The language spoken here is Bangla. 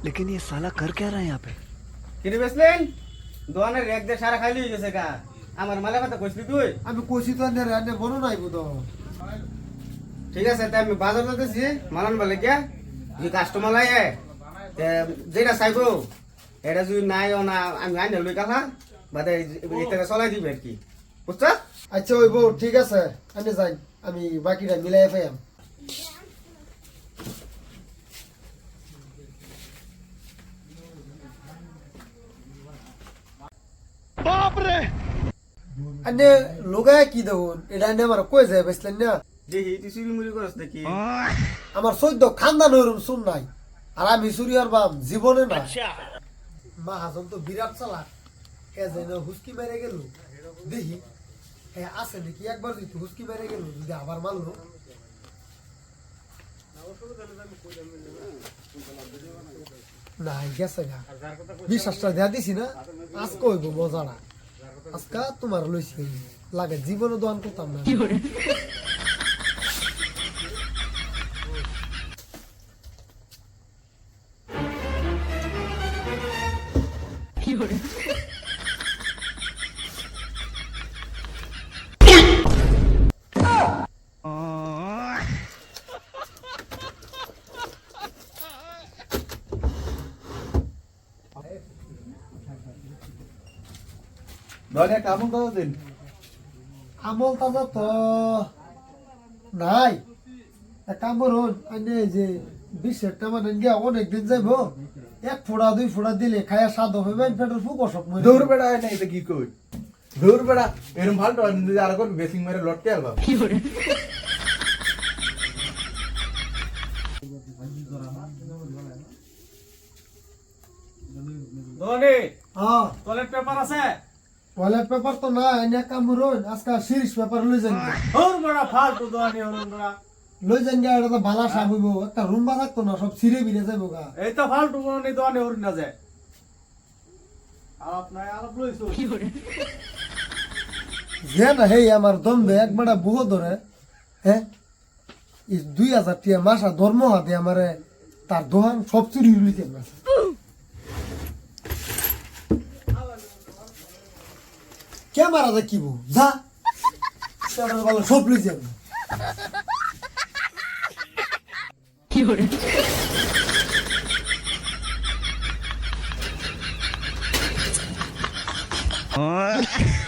लेकिन ये साला कर क्या रहा है यहाँ पे? কিরে বেসলেন দোয়ানের রেক দিয়ে সারা খাইলি হয়ে গেছে গা আমার মালা কথা কইছিলি তুই আমি কইছি তো আনে রান্না বনো নাই বুদো ঠিক আছে তাই আমি বাজার যেতেছি মালান বলে কে যে কাস্টমার লাগে যেটা চাইবো এটা যদি নাই না আমি আইনে লই কালা বাদে এটা চলাই দিবে আর কি বুঝছো আচ্ছা ওইবো ঠিক আছে আনে যাই আমি বাকিটা মিলাই পাইম बाप रे! আনে লোগায় কি দেখুন এটা আনে আমার কই যায় বেসলেন না দেখি তুই চুরি মুড়ি করস দেখি আমার 14 খানদান হইরুম শুন নাই আর আমি চুরি আর বাম জীবনে না মাহাজন তো বিরাট চালাক এ যেন হুস্কি মেরে গেল দেখি এ আছে নাকি একবার যদি হুস্কি মেরে গেল যদি আবার মারলো না গেছে গা বিশ্বাসটা দেয়া দিছি না আজকে হইব মজাটা আজকে তোমার লইছি লাগে জীবনে দোয়ান করতাম না দলে কামন কত দিন আমল তাজা তো নাই এক কাম করুন আনে যে 20 টাকা মানে গিয়া অনেকদিন যাইব এক ফোড়া দুই ফোড়া দিলে খায়া স্বাদ হবে পেটের ফুক অসুখ মরে দৌড় বেড়া হয় না এটা কি কই দৌড় বেড়া এরকম ভালো যদি আর কোন বেসিং মেরে লটকে আলবা দোনে হ্যাঁ টয়লেট পেপার আছে টয়লেট পেপার তো না এনে কাম করুন আজকে সিরিজ পেপার লই যান ওর বড় ফালতু দোনে ওর বড় লই যান গা এটা তো বালা সাপ হইব একটা রুম বাজাতো না সব ছিঁড়ে বিরে যাইব গা এই তো ফালতু দোনে দোনে ওর না যায় আলাপ নাই আলাপ লইছো যে না হে আমার দম দে একবারে বহু ধরে হ্যাঁ এই 2000 টিয়া মাসা ধর্ম হাতে আমারে তার দোহান সব চুরি লইতে গেছে কে মারা যায় কি বউ যা সেটা ভালো সব লই যাবে Oh!